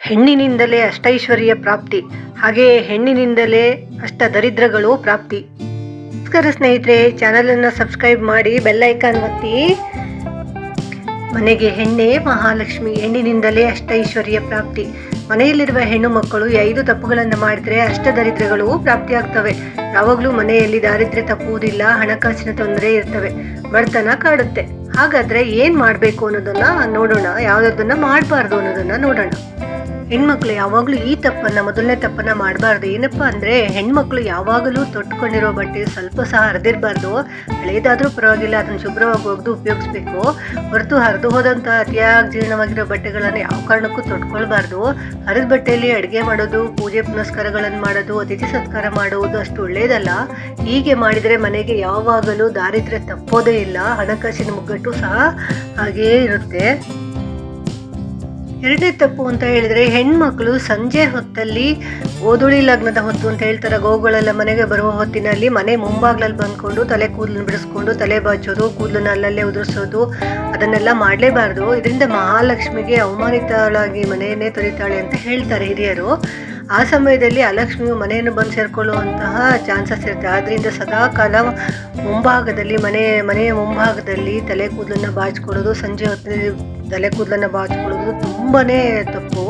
ಹೆಣ್ಣಿನಿಂದಲೇ ಅಷ್ಟೈಶ್ವರ್ಯ ಪ್ರಾಪ್ತಿ, ಹಾಗೆಯೇ ಹೆಣ್ಣಿನಿಂದಲೇ ಅಷ್ಟ ದರಿದ್ರಗಳು ಪ್ರಾಪ್ತಿ. ನಮಸ್ಕಾರ ಸ್ನೇಹಿತರೆ, ಚಾನಲನ್ನು ಸಬ್ಸ್ಕ್ರೈಬ್ ಮಾಡಿ, ಬೆಲ್ ಐಕಾನ್ ಒತ್ತಿ. ಮನೆಗೆ ಹೆಣ್ಣೆ ಮಹಾಲಕ್ಷ್ಮಿ, ಹೆಣ್ಣಿನಿಂದಲೇ ಅಷ್ಟೈಶ್ವರ್ಯ ಪ್ರಾಪ್ತಿ. ಮನೆಯಲ್ಲಿರುವ ಹೆಣ್ಣು ಮಕ್ಕಳು 5 ತಪ್ಪುಗಳನ್ನು ಮಾಡಿದರೆ ಅಷ್ಟ ದರಿದ್ರಗಳು ಪ್ರಾಪ್ತಿಯಾಗ್ತವೆ. ಯಾವಾಗಲೂ ಮನೆಯಲ್ಲಿ ದಾರಿದ್ರ್ಯ ತಪ್ಪುವುದಿಲ್ಲ, ಹಣಕಾಸಿನ ತೊಂದರೆ ಇರ್ತವೆ, ಬಡತನ ಕಾಡುತ್ತೆ. ಹಾಗಾದ್ರೆ ಏನ್ ಮಾಡಬೇಕು ಅನ್ನೋದನ್ನ ನೋಡೋಣ, ಯಾವುದನ್ನ ಮಾಡಬಾರ್ದು ಅನ್ನೋದನ್ನ ನೋಡೋಣ. ಹೆಣ್ಮಕ್ಳು ಯಾವಾಗಲೂ ಈ ಮೊದಲನೇ ತಪ್ಪನ್ನ ಮಾಡಬಾರ್ದು. ಏನಪ್ಪಾ ಅಂದ್ರೆ, ಹೆಣ್ಮಕ್ಳು ಯಾವಾಗಲೂ ತೊಟ್ಕೊಂಡಿರೋ ಬಟ್ಟೆ ಸ್ವಲ್ಪ ಸಹ ಹರಿದಿರಬಾರ್ದು. ಹಳೇದಾದ್ರೂ ಪರವಾಗಿಲ್ಲ, ಅದನ್ನ ಶುಭ್ರವಾಗಿ ಒಗೆದು ಉಪಯೋಗಿಸ್ಬೇಕು ಹೊರತು ಹರಿದು ಹೋದಂತ ಅತಿಯಾಗಿ ಜೀರ್ಣವಾಗಿರೋ ಬಟ್ಟೆಗಳನ್ನು ಯಾವ ಕಾರಣಕ್ಕೂ ತೊಟ್ಕೊಳ್ಬಾರ್ದು. ಹರಿದ ಬಟ್ಟೆಯಲ್ಲಿ ಅಡುಗೆ ಮಾಡೋದು, ಪೂಜೆ ಪುನಸ್ಕಾರಗಳನ್ನು ಮಾಡೋದು, ಅತಿಥಿ ಸತ್ಕಾರ ಮಾಡುವುದು ಅಷ್ಟು ಒಳ್ಳೆಯದಲ್ಲ. ಹೀಗೆ ಮಾಡಿದರೆ ಮನೆಗೆ ಯಾವಾಗಲೂ ದಾರಿದ್ರ್ಯ ತಪ್ಪೋದೇ ಇಲ್ಲ, ಹಣಕಾಸಿನ ಮುಗ್ಗಟ್ಟು ಸಹ ಹಾಗೇ ಇರುತ್ತೆ. ಎರಡನೇ ತಪ್ಪು ಅಂತ ಹೇಳಿದ್ರೆ, ಹೆಣ್ಮಕ್ಳು ಸಂಜೆ ಹೊತ್ತಲ್ಲಿ ಗೋಧೂಳಿ ಲಗ್ನದ ಹೊತ್ತು ಅಂತ ಹೇಳ್ತಾರೆ, ಗೋಗಳೆಲ್ಲ ಮನೆಗೆ ಬರುವ ಹೊತ್ತಿನಲ್ಲಿ ಮನೆ ಮುಂಭಾಗ್ಲಲ್ಲಿ ಬಂದ್ಕೊಂಡು ತಲೆ ಕೂದಲನ್ನು ಬಿಡಿಸ್ಕೊಂಡು ತಲೆ ಬಾಚೋದು, ಕೂದಲನ್ನ ಅಲ್ಲಲ್ಲೇ ಉದುರಿಸೋದು, ಅದನ್ನೆಲ್ಲ ಮಾಡಲೇಬಾರ್ದು. ಇದರಿಂದ ಮಹಾಲಕ್ಷ್ಮಿಗೆ ಅವಮಾನಿತಳಾಗಿ ಮನೆಯನ್ನೇ ತೊರಿತಾಳೆ ಅಂತ ಹೇಳ್ತಾರೆ ಹಿರಿಯರು. ಆ ಸಮಯದಲ್ಲಿ ಅಲಕ್ಷ್ಮಿಯು ಮನೆಯನ್ನು ಬಂದು ಸೇರ್ಕೊಳ್ಳುವಂತಹ ಚಾನ್ಸಸ್ ಇರುತ್ತೆ. ಆದ್ದರಿಂದ ಸದಾ ಕಾಲ ಮುಂಭಾಗದಲ್ಲಿ ಮನೆಯ ಮುಂಭಾಗದಲ್ಲಿ ತಲೆ ಕೂದಲನ್ನು ಬಾಚ್ಕೊಳ್ಳೋದು, ಸಂಜೆ ಹೊತ್ತಿನಲ್ಲಿ ತಲೆ ಕೂದಲನ್ನು ಬಾಚ್ಕೊಳ್ಳೋದು ತುಂಬಾನೇ ತಪ್ಪು.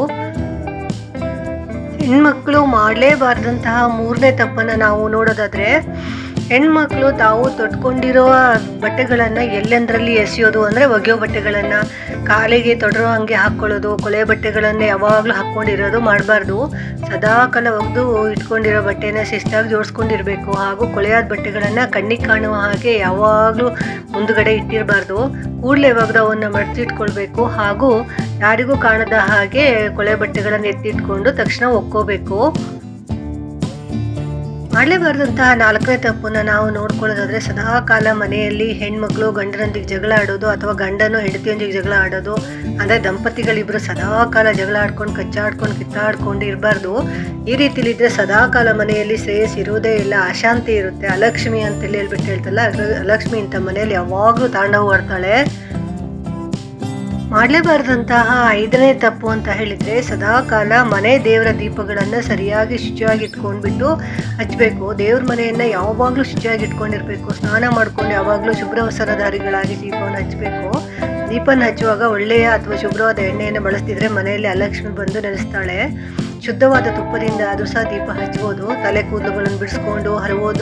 ಹೆಣ್ಮಕ್ಳು ಮಾಡಲೇಬಾರ್ದಂತಹ 3ನೇ ತಪ್ಪನ್ನು ನಾವು ನೋಡೋದಾದ್ರೆ, ಹೆಣ್ಮಕ್ಳು ತಾವು ತೊಟ್ಕೊಂಡಿರುವ ಬಟ್ಟೆಗಳನ್ನು ಎಲ್ಲೆಂದರಲ್ಲಿ ಎಸೆಯೋದು, ಅಂದರೆ ಒಗೆಯೋ ಬಟ್ಟೆಗಳನ್ನು ಕಾಲಿಗೆ ತೊಡರೋ ಹಂಗೆ ಹಾಕ್ಕೊಳ್ಳೋದು, ಕೊಳೆ ಬಟ್ಟೆಗಳನ್ನೇ ಯಾವಾಗಲೂ ಹಾಕ್ಕೊಂಡಿರೋದು ಮಾಡಬಾರ್ದು. ಸದಾ ಕಾಲ ಒಗೆದು ಇಟ್ಕೊಂಡಿರೋ ಬಟ್ಟೆನ ಶಿಸ್ತಾಗಿ ಜೋಡಿಸ್ಕೊಂಡಿರಬೇಕು. ಹಾಗೂ ಕೊಳೆಯಾದ ಬಟ್ಟೆಗಳನ್ನು ಕಣ್ಣಿಗೆ ಕಾಣುವ ಹಾಗೆ ಯಾವಾಗಲೂ ಮುಂದುಗಡೆ ಇಟ್ಟಿರಬಾರ್ದು. ಕೂಡಲೇ ಒಗೆದವನ್ನು ಮಡಚಿಟ್ಕೊಳ್ಬೇಕು. ಹಾಗೂ ಯಾರಿಗೂ ಕಾಣದ ಹಾಗೆ ಕೊಳೆ ಬಟ್ಟೆಗಳನ್ನು ಎತ್ತಿಟ್ಕೊಂಡು ತಕ್ಷಣ ಒಕ್ಕೋಬೇಕು. ಮಾಡಲೇಬಾರ್ದಂತಹ 4ನೇ ತಪ್ಪನ್ನು ನಾವು ನೋಡ್ಕೊಳ್ಳೋದಾದ್ರೆ, ಸದಾ ಕಾಲ ಮನೆಯಲ್ಲಿ ಹೆಣ್ಮಕ್ಳು ಗಂಡನೊಂದಿಗೆ ಜಗಳ ಆಡೋದು ಅಥವಾ ಗಂಡನು ಹೆಂಡತಿಯೊಂದಿಗೆ ಜಗಳ ಆಡೋದು. ಅಂದರೆ ದಂಪತಿಗಳಿಬ್ಬರು ಸದಾ ಕಾಲ ಜಗಳ ಆಡ್ಕೊಂಡು ಕಚ್ಚಾಡ್ಕೊಂಡು ಕಿತ್ತಾಡ್ಕೊಂಡು ಇರಬಾರ್ದು. ಈ ರೀತಿಲಿದ್ರೆ ಸದಾ ಕಾಲ ಮನೆಯಲ್ಲಿ ಶ್ರೇಯಸ್ ಇರೋದೇ ಇಲ್ಲ, ಅಶಾಂತಿ ಇರುತ್ತೆ. ಅಲಕ್ಷ್ಮಿ ಅಂತ ಹೇಳ್ಬಿಟ್ಟು ಹೇಳ್ತಲ್ಲ, ಅಲಕ್ಷ್ಮಿ ಇಂಥ ಮನೆಯಲ್ಲಿ ಯಾವಾಗಲೂ ತಾಂಡವವಾಡ್ತಾಳೆ. ಮಾಡಲೇಬಾರ್ದಂತಹ 5ನೇ ತಪ್ಪು ಅಂತ ಹೇಳಿದರೆ, ಸದಾ ಕಾಲ ಮನೆ ದೇವರ ದೀಪಗಳನ್ನು ಸರಿಯಾಗಿ ಶುಚಿಯಾಗಿ ಇಟ್ಕೊಂಡ್ಬಿಟ್ಟು ಹಚ್ಚಬೇಕು. ದೇವ್ರ ಮನೆಯನ್ನು ಯಾವಾಗಲೂ ಶುಚಿಯಾಗಿ ಇಟ್ಕೊಂಡಿರ್ಬೇಕು. ಸ್ನಾನ ಮಾಡ್ಕೊಂಡು ಯಾವಾಗಲೂ ಶುಭ್ರ ವಸ್ತ್ರಧಾರಿಗಳಾಗಿ ದೀಪವನ್ನು ಹಚ್ಚಬೇಕು. ದೀಪನ ಹಚ್ಚುವಾಗ ಒಳ್ಳೆಯ ಅಥವಾ ಶುಭ್ರವಾದ ಎಣ್ಣೆಯನ್ನು ಬಳಸ್ತಿದ್ರೆ ಮನೆಯಲ್ಲಿ ಅಲಕ್ಷ್ಮಿ ಬಂದು ನೆಲೆಸ್ತಾಳೆ. ಶುದ್ಧವಾದ ತುಪ್ಪದಿಂದ ಅದು ಸಹ ದೀಪ ಹಚ್ಬೋದು. ತಲೆ ಕೂದಲುಗಳನ್ನು ಬಿಡಿಸ್ಕೊಂಡು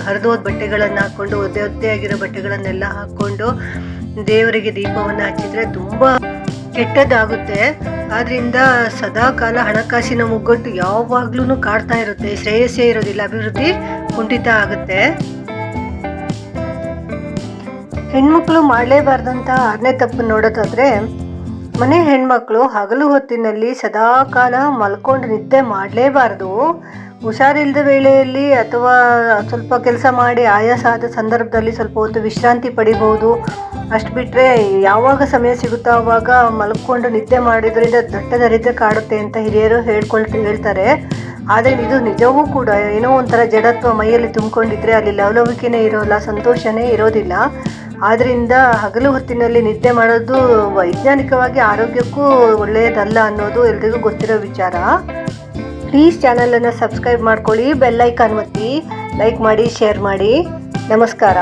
ಹರಿದೋದ ಬಟ್ಟೆಗಳನ್ನು ಹಾಕ್ಕೊಂಡು ಒದ್ದೆಯಾಗಿರೋ ಬಟ್ಟೆಗಳನ್ನೆಲ್ಲ ಹಾಕ್ಕೊಂಡು ದೇವರಿಗೆ ದೀಪವನ್ನು ಹಚ್ಚಿದ್ರೆ ತುಂಬ ಕೆಟ್ಟದ್ದಾಗುತ್ತೆ. ಆದ್ರಿಂದ ಸದಾ ಕಾಲ ಹಣಕಾಸಿನ ಮುಗ್ಗಟ್ಟು ಯಾವಾಗ್ಲೂ ಕಾಡ್ತಾ ಇರುತ್ತೆ, ಶ್ರೇಯಸ್ಸೇ ಇರೋದಿಲ್ಲ, ಅಭಿವೃದ್ಧಿ ಕುಂಠಿತ ಆಗುತ್ತೆ. ಹೆಣ್ಮಕ್ಳು ಮಾಡಲೇಬಾರ್ದಂತ 6ನೇ ತಪ್ಪು ನೋಡೋದಾದ್ರೆ, ಮನೆ ಹೆಣ್ಮಕ್ಳು ಹಗಲು ಹೊತ್ತಿನಲ್ಲಿ ಸದಾ ಕಾಲ ಮಲ್ಕೊಂಡು ನಿದ್ದೆ ಮಾಡಲೇಬಾರ್ದು. ಹುಷಾರಿಲ್ಲದ ವೇಳೆಯಲ್ಲಿ ಅಥವಾ ಸ್ವಲ್ಪ ಕೆಲಸ ಮಾಡಿ ಆಯಾಸ ಆದ ಸಂದರ್ಭದಲ್ಲಿ ಸ್ವಲ್ಪ ಹೊತ್ತು ವಿಶ್ರಾಂತಿ ಪಡಿಬಹುದು. ಅಷ್ಟು ಬಿಟ್ಟರೆ ಯಾವಾಗ ಸಮಯ ಸಿಗುತ್ತೋ ಆವಾಗ ಮಲ್ಕೊಂಡು ನಿದ್ದೆ ಮಾಡಿದ್ರಿಂದ ದಟ್ಟ ದರಿದ್ರ ಕಾಡುತ್ತೆ ಅಂತ ಹಿರಿಯರು ಹೇಳ್ತಾರೆ. ಆದರೆ ಇದು ನಿಜವೂ ಕೂಡ. ಏನೋ ಒಂಥರ ಜಡತ್ವ ಮೈಯಲ್ಲಿ ತುಂಬಿಕೊಂಡಿದ್ರೆ ಅಲ್ಲಿ ಲವಲವಿಕೆನೇ ಇರೋಲ್ಲ, ಸಂತೋಷನೇ ಇರೋದಿಲ್ಲ. ಆದ್ದರಿಂದ ಹಗಲು ಹೊತ್ತಿನಲ್ಲಿ ನಿದ್ದೆ ಮಾಡೋದು ವೈಜ್ಞಾನಿಕವಾಗಿ ಆರೋಗ್ಯಕ್ಕೂ ಒಳ್ಳೆಯದಲ್ಲ ಅನ್ನೋದು ಎಲ್ರಿಗೂ ಗೊತ್ತಿರೋ ವಿಚಾರ. ಪ್ಲೀಸ್ ಚಾನಲನ್ನು ಸಬ್ಸ್ಕ್ರೈಬ್ ಮಾಡ್ಕೊಳ್ಳಿ, ಬೆಲ್ ಐಕಾನ್ ಒತ್ತಿ, ಲೈಕ್ ಮಾಡಿ, ಶೇರ್ ಮಾಡಿ. ನಮಸ್ಕಾರ.